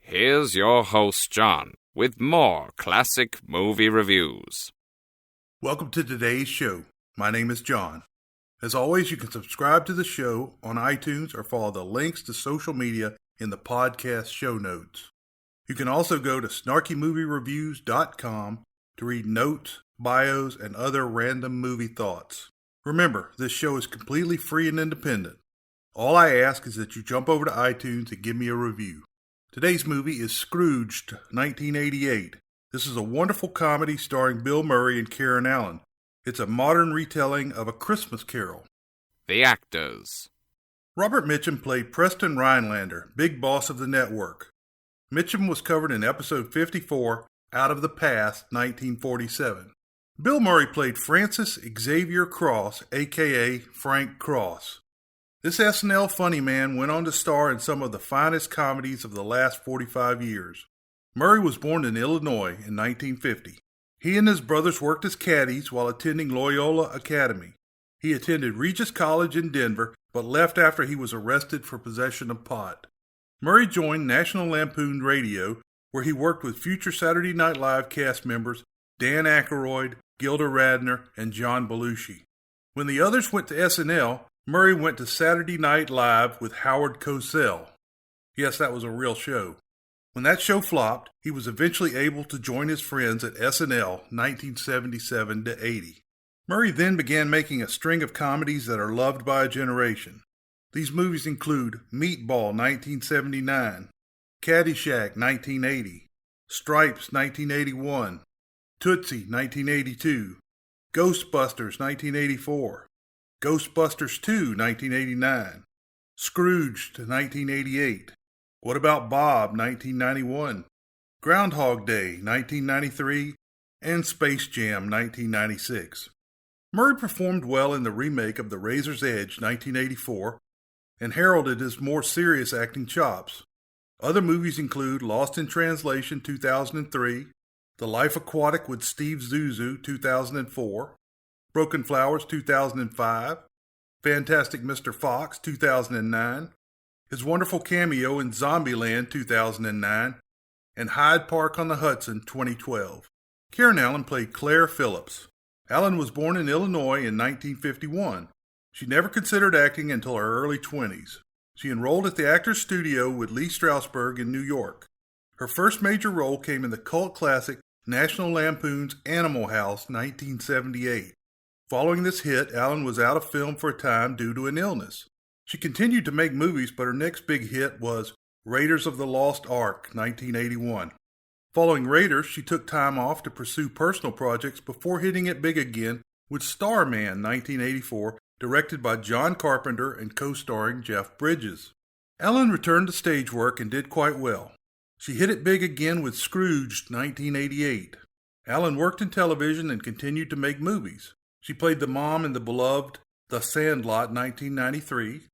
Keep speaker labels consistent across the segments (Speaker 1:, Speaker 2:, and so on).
Speaker 1: Here's your host, John, with more classic movie reviews.
Speaker 2: Welcome to today's show. My name is John. As always, you can subscribe to the show on iTunes or follow the links to social media in the podcast show notes. You can also go to snarkymoviereviews.com to read notes, bios, and other random movie thoughts. Remember, this show is completely free and independent. All I ask is that you jump over to iTunes and give me a review. Today's movie is Scrooged, 1988. This is a wonderful comedy starring Bill Murray and Karen Allen. It's a modern retelling of A Christmas Carol.
Speaker 1: The actors.
Speaker 2: Robert Mitchum played Preston Rhinelander, big boss of the network. Mitchum was covered in episode 54, Out of the Past, 1947. Bill Murray played Francis Xavier Cross, a.k.a. Frank Cross. This SNL funny man went on to star in some of the finest comedies of the last 45 years. Murray was born in Illinois in 1950. He and his brothers worked as caddies while attending Loyola Academy. He attended Regis College in Denver, but left after he was arrested for possession of pot. Murray joined National Lampoon Radio, where he worked with future Saturday Night Live cast members Dan Aykroyd, Gilda Radner, and John Belushi. When the others went to SNL, Murray went to Saturday Night Live with Howard Cosell. Yes, that was a real show. When that show flopped, he was eventually able to join his friends at SNL 1977 to 80. Murray then began making a string of comedies that are loved by a generation. These movies include Meatball 1979, Caddyshack 1980, Stripes 1981, Tootsie 1982, Ghostbusters 1984, Ghostbusters 2, 1989, Scrooged, 1988, What About Bob, 1991, Groundhog Day, 1993, and Space Jam, 1996. Murray performed well in the remake of The Razor's Edge, 1984, and heralded his more serious acting chops. Other movies include Lost in Translation, 2003, The Life Aquatic with Steve Zissou, 2004, Broken Flowers, 2005, Fantastic Mr. Fox, 2009, his wonderful cameo in Zombieland, 2009, and Hyde Park on the Hudson, 2012. Karen Allen played Claire Phillips. Allen was born in Illinois in 1951. She never considered acting until her early 20s. She enrolled at the Actors Studio with Lee Strasberg in New York. Her first major role came in the cult classic National Lampoon's Animal House, 1978. Following this hit, Allen was out of film for a time due to an illness. She continued to make movies, but her next big hit was Raiders of the Lost Ark, 1981. Following Raiders, she took time off to pursue personal projects before hitting it big again with Starman, 1984, directed by John Carpenter and co-starring Jeff Bridges. Allen returned to stage work and did quite well. She hit it big again with Scrooged, 1988. Allen worked in television and continued to make movies. She played the mom in the beloved The Sandlot, 1993,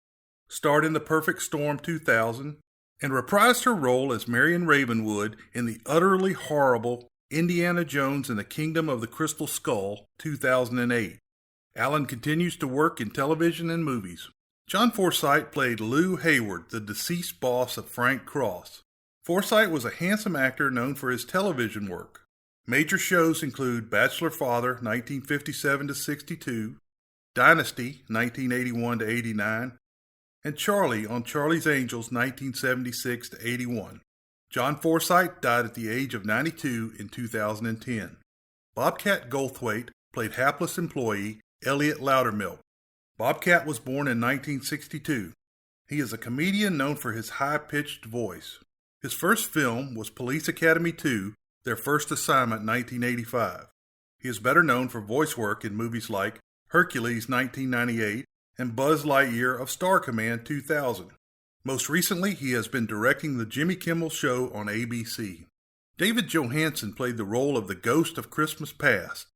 Speaker 2: starred in The Perfect Storm, 2000, and reprised her role as Marion Ravenwood in the utterly horrible Indiana Jones and the Kingdom of the Crystal Skull, 2008. Allen continues to work in television and movies. John Forsythe played Lou Hayward, the deceased boss of Frank Cross. Forsythe was a handsome actor known for his television work. Major shows include Bachelor Father, 1957 to 62, Dynasty, 1981 to 89, and Charlie on Charlie's Angels, 1976 to 81. John Forsythe died at the age of 92 in 2010. Bobcat Goldthwait played hapless employee Elliot Loudermilk. Bobcat was born in 1962. He is a comedian known for his high-pitched voice. His first film was Police Academy 2, Their First Assignment, 1985. He is better known for voice work in movies like Hercules, 1998, and Buzz Lightyear of Star Command, 2000. Most recently, he has been directing The Jimmy Kimmel Show on ABC. David Johansen played the role of the Ghost of Christmas Past.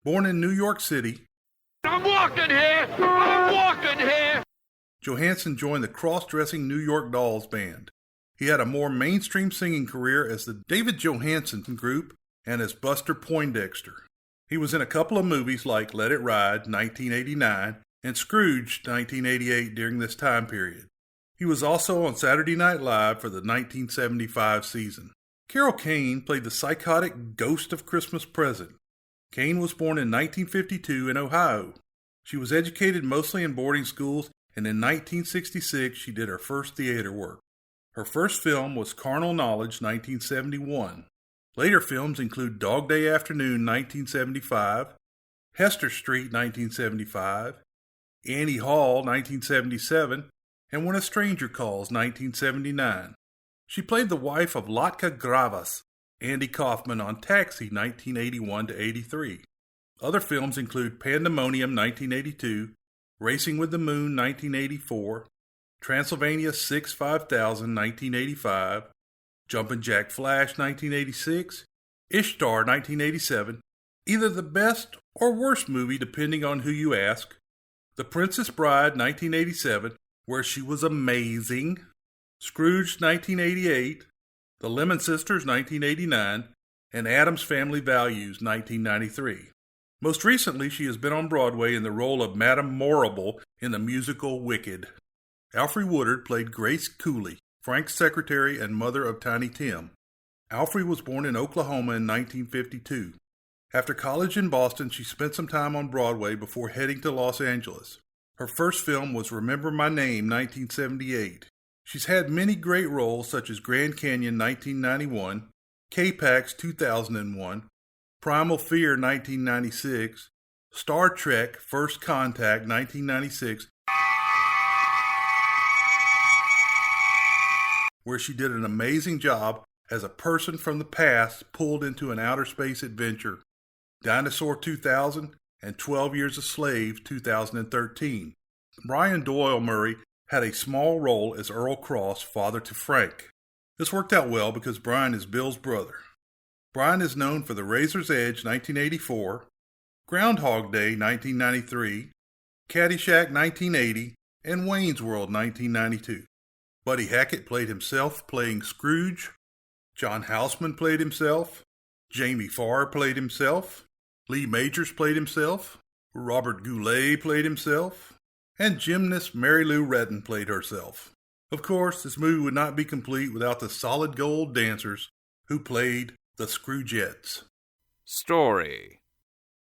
Speaker 2: Born in New York City,
Speaker 3: I'm walking here!
Speaker 2: Johansen joined the cross-dressing New York Dolls band. He had a more mainstream singing career as the David Johansen Group and as Buster Poindexter. He was in a couple of movies like Let It Ride, 1989, and Scrooge, 1988 during this time period. He He was also on Saturday Night Live for the 1975 season. Carol Kane played the psychotic ghost of Christmas Present. Kane was born in 1952 in Ohio. She was educated mostly in boarding schools, and in 1966 she did her first theater work. Her first film was Carnal Knowledge, 1971. Later films include Dog Day Afternoon, 1975, Hester Street, 1975, Annie Hall, 1977, and When a Stranger Calls, 1979. She played the wife of Latka Gravas, Andy Kaufman, on Taxi, 1981-83. Other films include Pandemonium, 1982, Racing with the Moon, 1984, Transylvania 6-5000, 1985, Jumpin' Jack Flash, 1986, Ishtar, 1987, either the best or worst movie depending on who you ask, The Princess Bride, 1987, where she was amazing, Scrooged, 1988, The Lemon Sisters, 1989, and Addams Family Values, 1993. Most recently, she has been on Broadway in the role of Madame Morrible in the musical Wicked. Alfre Woodard played Grace Cooley, Frank's secretary and mother of Tiny Tim. Alfre was born in Oklahoma in 1952. After college in Boston, she spent some time on Broadway before heading to Los Angeles. Her first film was Remember My Name, 1978. She's had many great roles such as Grand Canyon, 1991, K-Pax, 2001, Primal Fear, 1996, Star Trek, First Contact, 1996, where she did an amazing job as a person from the past pulled into an outer space adventure, Dinosaur 2000, and 12 Years a Slave, 2013. Brian Doyle Murray had a small role as Earl Cross, father to Frank. This worked out well because Brian is Bill's brother. Brian is known for The Razor's Edge, 1984, Groundhog Day, 1993, Caddyshack, 1980, and Wayne's World, 1992. Buddy Hackett played himself, playing Scrooge. John Houseman played himself. Jamie Farr played himself. Lee Majors played himself. Robert Goulet played himself. And gymnast Mary Lou Retton played herself. Of course, this movie would not be complete without the solid gold dancers who played the Scroogettes.
Speaker 1: Story.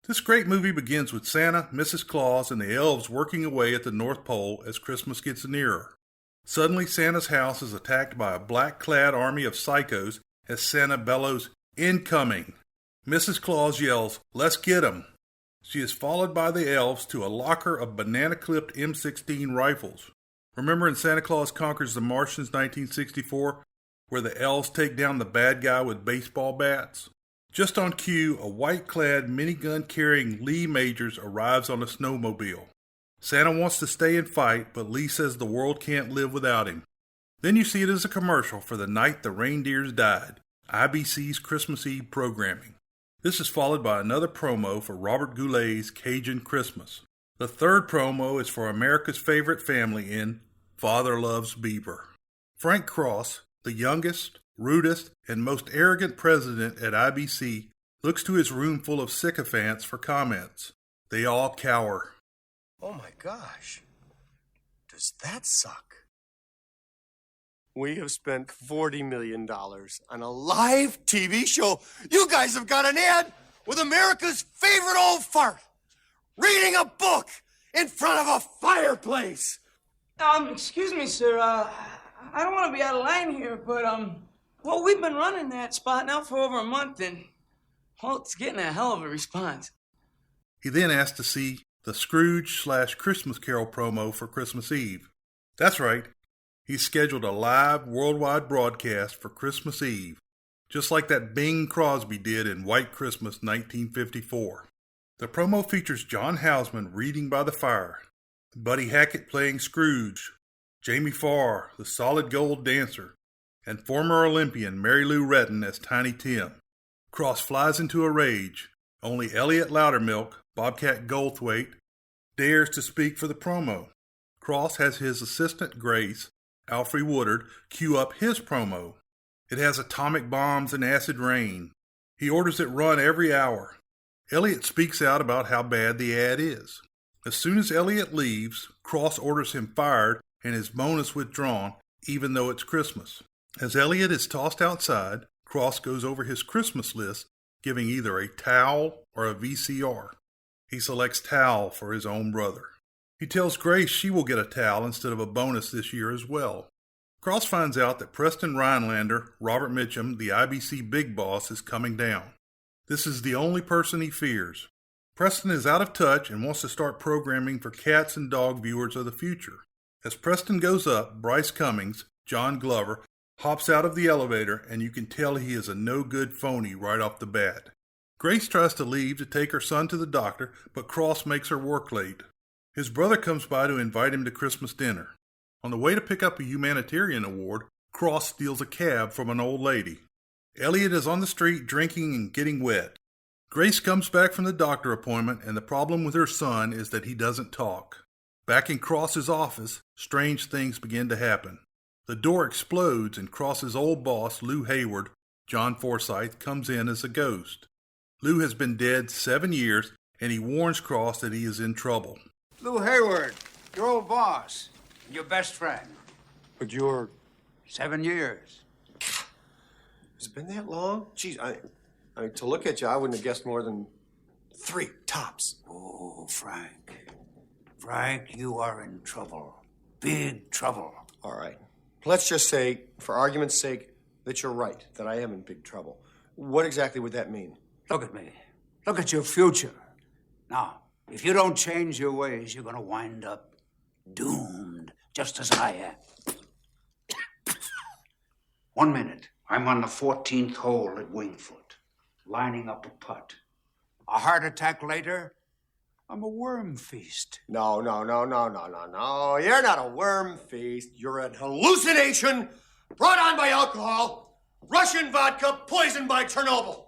Speaker 2: This great movie begins with Santa, Mrs. Claus, and the elves working away at the North Pole as Christmas gets nearer. Suddenly, Santa's house is attacked by a black-clad army of psychos as Santa bellows, "Incoming!" Mrs. Claus yells, "Let's get 'em!" She is followed by the elves to a locker of banana-clipped M16 rifles. Remember in Santa Claus Conquers the Martians, 1964, where the elves take down the bad guy with baseball bats? Just on cue, a white-clad minigun-carrying Lee Majors arrives on a snowmobile. Santa wants to stay and fight, but Lee says the world can't live without him. Then you see it as a commercial for The Night the Reindeers Died, IBC's Christmas Eve programming. This is followed by another promo for Robert Goulet's Cajun Christmas. The third promo is for America's favorite family in Father Loves Beaver. Frank Cross, the youngest, rudest, and most arrogant president at IBC, looks to his room full of sycophants for comments. They all cower.
Speaker 4: Oh my gosh. Does that suck? We have spent $40 million on a live TV show. You guys have got an ad with America's favorite old fart reading a book in front of a fireplace.
Speaker 5: Excuse me, sir. I don't want to be out of line here, but, well, we've been running that spot now for over a month, and, well, it's getting a hell of a response.
Speaker 2: He then asked to see the Scrooge/Christmas Carol promo for Christmas Eve. That's right. He scheduled a live worldwide broadcast for Christmas Eve, just like that Bing Crosby did in White Christmas 1954. The promo features John Houseman reading by the fire, Buddy Hackett playing Scrooge, Jamie Farr, the solid gold dancer, and former Olympian Mary Lou Retton as Tiny Tim. Cross flies into a rage. Only Elliot Loudermilk, Bobcat Goldthwait, dares to speak for the promo. Cross has his assistant Grace, Alfre Woodard, cue up his promo. It has atomic bombs and acid rain. He orders it run every hour. Elliot speaks out about how bad the ad is. As soon as Elliot leaves, Cross orders him fired and his bonus withdrawn even though it's Christmas. As Elliot is tossed outside, Cross goes over his Christmas list, giving either a towel or a VCR. He selects towel for his own brother. He tells Grace she will get a towel instead of a bonus this year as well. Cross finds out that Preston Rhinelander, Robert Mitchum, the IBC big boss, is coming down. This is the only person he fears. Preston is out of touch and wants to start programming for cats and dog viewers of the future. As Preston goes up, Bryce Cummings, John Glover, hops out of the elevator, and you can tell he is a no-good phony right off the bat. Grace tries to leave to take her son to the doctor, but Cross makes her work late. His brother comes by to invite him to Christmas dinner. On the way to pick up a humanitarian award, Cross steals a cab from an old lady. Elliot is on the street drinking and getting wet. Grace comes back from the doctor appointment, and the problem with her son is that he doesn't talk. Back in Cross's office, strange things begin to happen. The door explodes, and Cross's old boss, Lou Hayward, John Forsythe, comes in as a ghost. Lou has been dead 7 years, and he warns Cross that he is in trouble.
Speaker 6: Lou Hayward, your old boss, your best friend.
Speaker 4: But you're...
Speaker 6: 7 years.
Speaker 4: Has it been that long? Geez, I mean, to look at you, I wouldn't have guessed more than 3 tops.
Speaker 6: Oh, Frank. Frank, you are in trouble. Big trouble.
Speaker 4: All right. Let's just say, for argument's sake, that you're right, that I am in big trouble. What exactly would that mean?
Speaker 6: Look at me. Look at your future. Now, if you don't change your ways, you're going to wind up doomed, just as I am. 1 minute. I'm on the 14th hole at Wingfoot, lining up a putt. A heart attack later, I'm a worm feast.
Speaker 4: No. You're not a worm feast. You're an hallucination brought on by alcohol, Russian vodka, poisoned by Chernobyl.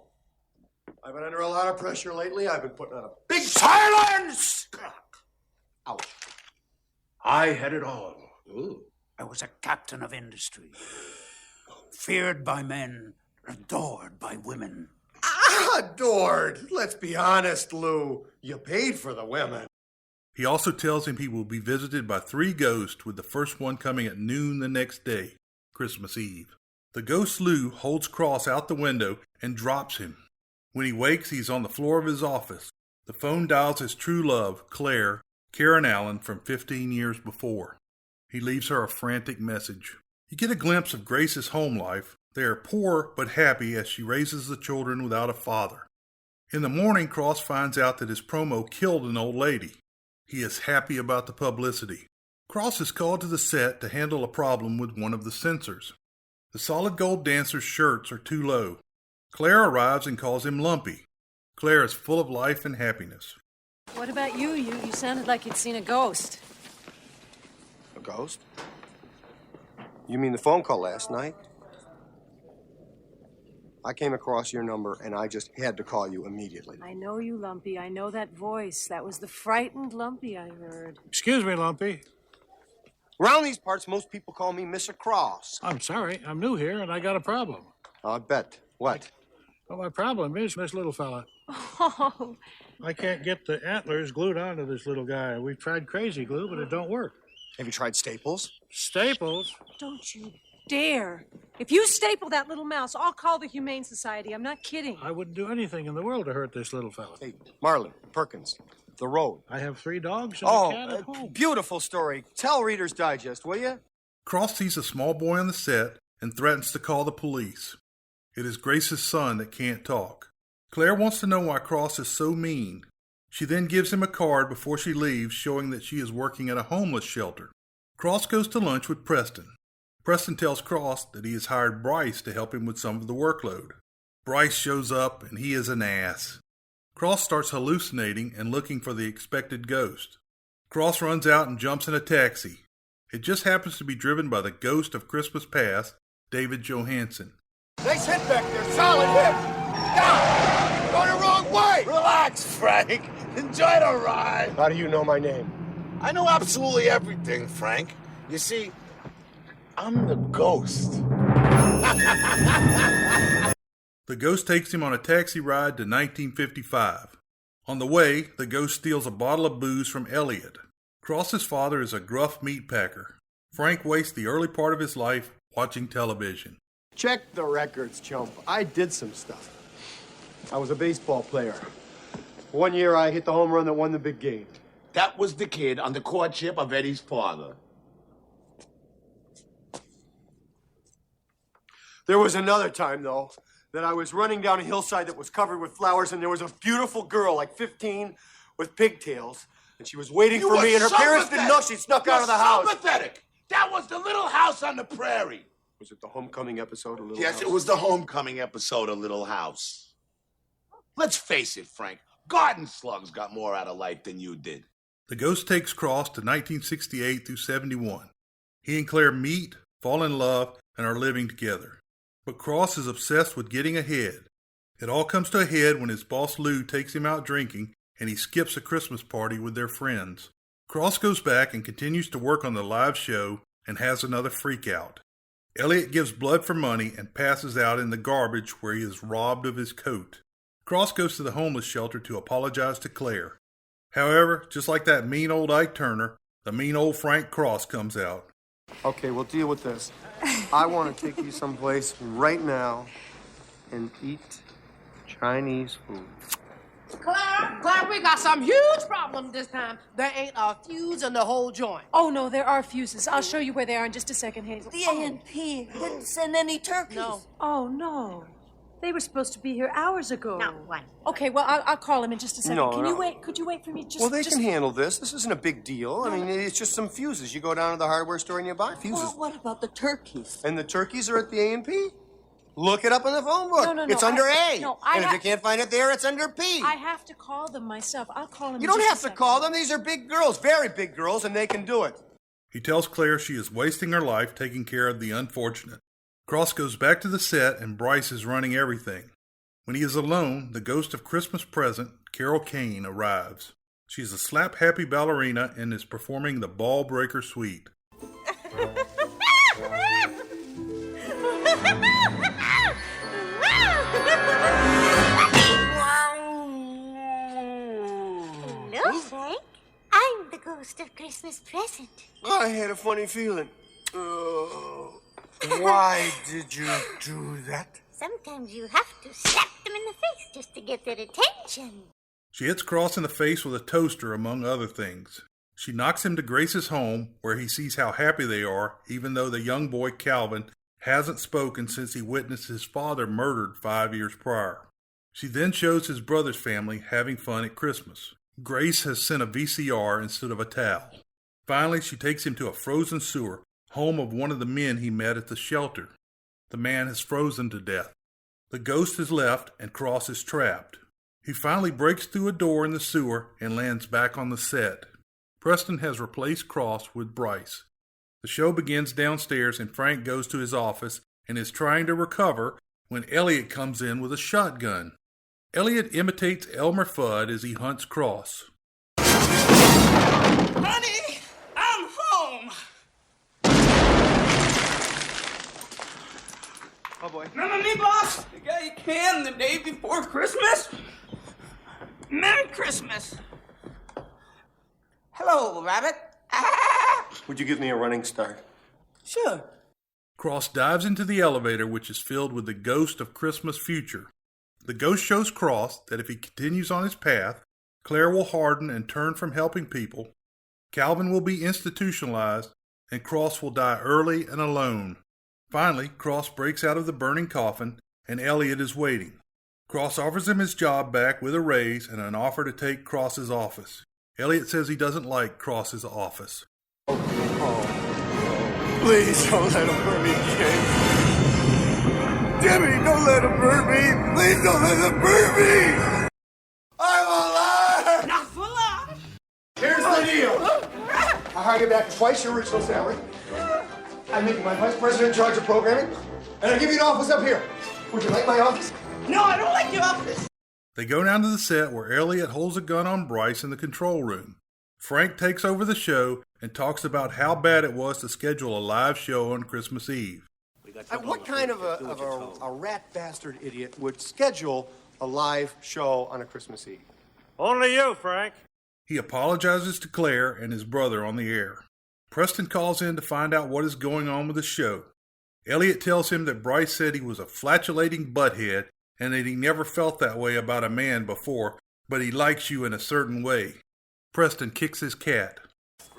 Speaker 4: I've been under a lot of pressure lately. I've been putting on a big...
Speaker 6: Silence!
Speaker 4: Ouch.
Speaker 6: I had it all. Ooh. I was a captain of industry. Feared by men, adored by women.
Speaker 4: Adored. Let's be honest, Lou. You paid for the women.
Speaker 2: He also tells him he will be visited by 3 ghosts, with the first one coming at noon the next day, Christmas Eve. The ghost Lou holds Cross out the window and drops him. When he wakes, he's on the floor of his office. The phone dials his true love, Claire, Karen Allen, from 15 years before. He leaves her a frantic message. You get a glimpse of Grace's home life. They are poor but happy as she raises the children without a father. In the morning, Cross finds out that his promo killed an old lady. He is happy about the publicity. Cross is called to the set to handle a problem with one of the censors. The solid gold dancer's shirts are too low. Claire arrives and calls him Lumpy. Claire is full of life and happiness.
Speaker 7: What about you? You sounded like you'd seen a ghost.
Speaker 4: A ghost? You mean the phone call last night? I came across your number, and I just had to call you immediately.
Speaker 7: I know you, Lumpy. I know that voice. That was the frightened Lumpy I heard.
Speaker 8: Excuse me, Lumpy.
Speaker 4: Around these parts, most people call me Mr. Cross.
Speaker 8: I'm sorry. I'm new here, and I got a problem.
Speaker 4: I bet. What?
Speaker 8: Well, my problem is this little fella.
Speaker 7: Oh.
Speaker 8: I can't get the antlers glued onto this little guy. We've tried crazy glue, but it don't work.
Speaker 4: Have you tried Staples?
Speaker 8: Staples?
Speaker 7: Don't you dare. If you staple that little mouse, I'll call the Humane Society. I'm not kidding.
Speaker 8: I wouldn't do anything in the world to hurt this little fella.
Speaker 4: Hey, Marlon, Perkins, The Road.
Speaker 8: I have 3 dogs and a cat at home.
Speaker 4: Beautiful story. Tell Reader's Digest, will you?
Speaker 2: Cross sees a small boy on the set and threatens to call the police. It is Grace's son that can't talk. Claire wants to know why Cross is so mean. She then gives him a card before she leaves, showing that she is working at a homeless shelter. Cross goes to lunch with Preston. Preston tells Cross that he has hired Bryce to help him with some of the workload. Bryce shows up, and he is an ass. Cross starts hallucinating and looking for the expected ghost. Cross runs out and jumps in a taxi. It just happens to be driven by the ghost of Christmas past, David Johansen.
Speaker 4: Nice hit back there. Solid hit. Down. Going the wrong way.
Speaker 9: Relax, Frank. Enjoy the ride.
Speaker 4: How do you know my name?
Speaker 9: I know absolutely everything, Frank. You see, I'm the ghost.
Speaker 2: The ghost takes him on a taxi ride to 1955. On the way, the ghost steals a bottle of booze from Elliot. Cross's father is a gruff meat packer. Frank wastes the early part of his life watching television.
Speaker 4: Check the records, chump. I did some stuff. I was a baseball player. One year I hit the home run that won the big game.
Speaker 9: That was the kid on the courtship of Eddie's father.
Speaker 4: There was another time, though, that I was running down a hillside that was covered with flowers, and there was a beautiful girl, like 15, with pigtails, and she was waiting for me, and her parents didn't know she'd snuck out of the house.
Speaker 9: Pathetic. That was the Little House on the Prairie.
Speaker 4: Was it the homecoming episode, of Little
Speaker 9: Yes,
Speaker 4: House?
Speaker 9: it was the homecoming episode of Little House. Let's face it, Frank. Garden slugs got more out of life than you did.
Speaker 2: The ghost takes Cross to 1968 through 71. He and Claire meet, fall in love, and are living together. But Cross is obsessed with getting ahead. It all comes to a head when his boss Lou takes him out drinking and he skips a Christmas party with their friends. Cross goes back and continues to work on the live show and has another freak out. Elliot gives blood for money and passes out in the garbage where he is robbed of his coat. Cross goes to the homeless shelter to apologize to Claire. However, just like that mean old Ike Turner, the mean old Frank Cross comes out.
Speaker 4: Okay, we'll deal with this. I want to take you someplace right now and eat Chinese food.
Speaker 10: Claire, we got some huge problem this time. There ain't a fuse in the whole joint.
Speaker 7: Oh, no, there are fuses. I'll show you where they are in just a second, Hazel.
Speaker 11: The A&P didn't send any turkeys.
Speaker 10: No.
Speaker 7: Oh, no. They were supposed to be here hours ago.
Speaker 11: Not one.
Speaker 7: Okay, well, I'll call him in just a second.
Speaker 4: No,
Speaker 7: Can
Speaker 4: no.
Speaker 7: you wait? Could you wait for me?
Speaker 4: Well, they can handle this. This isn't a big deal. I mean, it's just some fuses. You go down to the hardware store and you buy fuses.
Speaker 11: Well, what about the turkeys?
Speaker 4: And the turkeys are at the A&P? Look it up in the phone book.
Speaker 7: No,
Speaker 4: It's under A.
Speaker 7: No,
Speaker 4: and if you can't find it there, it's under P.
Speaker 7: I have to call them myself. I'll call them
Speaker 4: You
Speaker 7: in
Speaker 4: don't
Speaker 7: just
Speaker 4: have
Speaker 7: a
Speaker 4: to
Speaker 7: second.
Speaker 4: call them. These are big girls, very big girls, and they can do it.
Speaker 2: He tells Claire she is wasting her life taking care of the unfortunate. Cross goes back to the set and Bryce is running everything. When he is alone, the ghost of Christmas present, Carol Kane, arrives. She is a slap-happy ballerina and is performing the Ball Breaker Suite.
Speaker 11: Hello, Frank. I'm the ghost of Christmas present.
Speaker 4: I had a funny feeling. Why did you do that?
Speaker 11: Sometimes you have to slap them in the face just to get their attention.
Speaker 2: She hits Cross in the face with a toaster, among other things. She knocks him to Grace's home, where he sees how happy they are, even though the young boy Calvin hasn't spoken since he witnessed his father murdered 5 years prior. She then shows his brother's family having fun at Christmas. Grace has sent a VCR instead of a towel. Finally, she takes him to a frozen sewer, home of one of the men he met at the shelter. The man has frozen to death. The ghost is left and Cross is trapped. He finally breaks through a door in the sewer and lands back on the set. Preston has replaced Cross with Bryce. The show begins downstairs and Frank goes to his office and is trying to recover when Elliot comes in with a shotgun. Elliot imitates Elmer Fudd as he hunts Cross.
Speaker 5: Honey, I'm home.
Speaker 4: Oh, boy.
Speaker 5: Remember me, boss? The guy you canned the day before Christmas? Merry Christmas. Hello, Rabbit. Ah!
Speaker 4: Would you give me a running start?
Speaker 5: Sure.
Speaker 2: Cross dives into the elevator, which is filled with the ghost of Christmas future. The ghost shows Cross that if he continues on his path, Claire will harden and turn from helping people, Calvin will be institutionalized, and Cross will die early and alone. Finally, Cross breaks out of the burning coffin, and Elliot is waiting. Cross offers him his job back with a raise and an offer to take Cross's office. Elliot says he doesn't like Cross's office.
Speaker 4: Please don't let him burn me again. Jimmy, don't let him burn me. Please don't let him burn me. I'm alive.
Speaker 5: Not for long.
Speaker 4: Here's the deal. I hire you back twice your original salary. I make you my vice president in charge of programming. And I give you an office up here. Would you like my office?
Speaker 5: No, I don't like your office.
Speaker 2: They go down to the set where Elliot holds a gun on Bryce in the control room. Frank takes over the show and talks about how bad it was to schedule a live show on Christmas Eve.
Speaker 4: What kind of a rat bastard idiot would schedule a live show on a Christmas Eve?
Speaker 8: Only you, Frank.
Speaker 2: He apologizes to Claire and his brother on the air. Preston calls in to find out what is going on with the show. Elliot tells him that Bryce said he was a flatulating butthead and that he never felt that way about a man before, but he likes you in a certain way. Preston kicks his cat.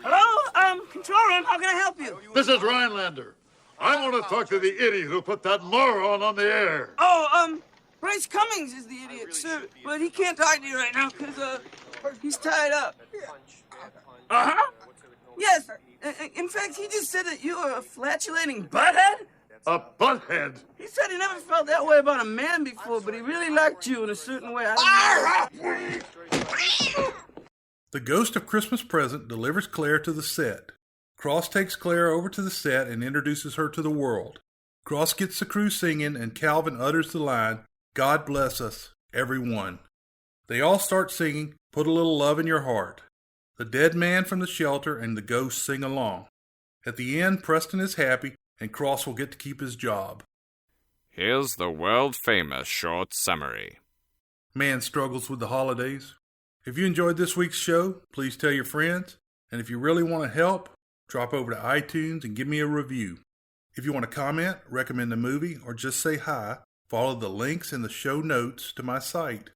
Speaker 5: Hello, control room, how can I help you?
Speaker 12: This is Rhinelander. I want to talk to the idiot who put that moron on the air.
Speaker 5: Oh, Bryce Cummings is the idiot, sir, but he can't talk to you right now because, he's tied up.
Speaker 12: Uh-huh.
Speaker 5: Yes, in fact, he just said that you are a flatulating butthead?
Speaker 12: A butthead?
Speaker 5: He said he never felt that way about a man before, but he really liked you in a certain way.
Speaker 2: The Ghost of Christmas Present delivers Claire to the set. Cross takes Claire over to the set and introduces her to the world. Cross gets the crew singing and Calvin utters the line, "God bless us, everyone." They all start singing, "Put a Little Love in Your Heart." The dead man from the shelter and the ghost sing along. At the end, Preston is happy and Cross will get to keep his job.
Speaker 1: Here's the world-famous short summary.
Speaker 2: Man struggles with the holidays. If you enjoyed this week's show, please tell your friends. And if you really want to help, drop over to iTunes and give me a review. If you want to comment, recommend a movie, or just say hi, follow the links in the show notes to my site.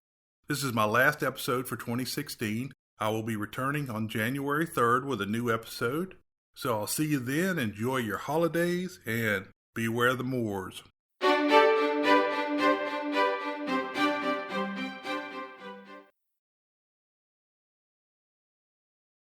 Speaker 2: This is my last episode for 2016. I will be returning on January 3rd with a new episode. So I'll see you then. Enjoy your holidays and beware the Moors.